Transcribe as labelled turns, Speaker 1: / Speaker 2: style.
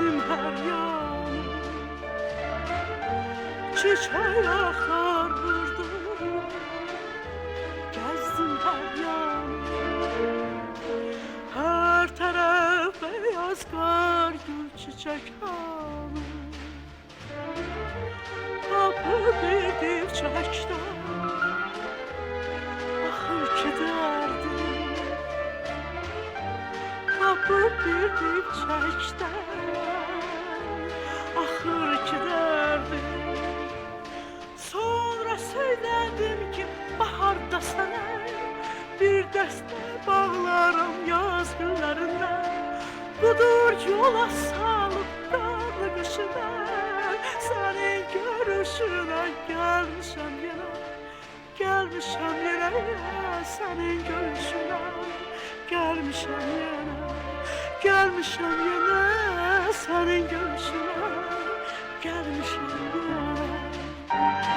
Speaker 1: Gezdim her yanı, çiçek akar vurdum. Gezdim her yanı, her taraf beyaz kar, gül çiçek hanı. Kapı bir dipçekten, ahır ki derdim. Kapı bir dipçekten, ahır ki derdim. Sonra söyledim ki baharda sana bir dəstə bağlarım yaz günlərindən. Budur yola salıb qarlı qışına, sənin görüşünə gəlmişəm yenə. Gəlmişəm yenə sənin görüşünə, gəlmişəm yenə. Gəlmişəm yenə sənin görüşünə, gəlmişəm yenə.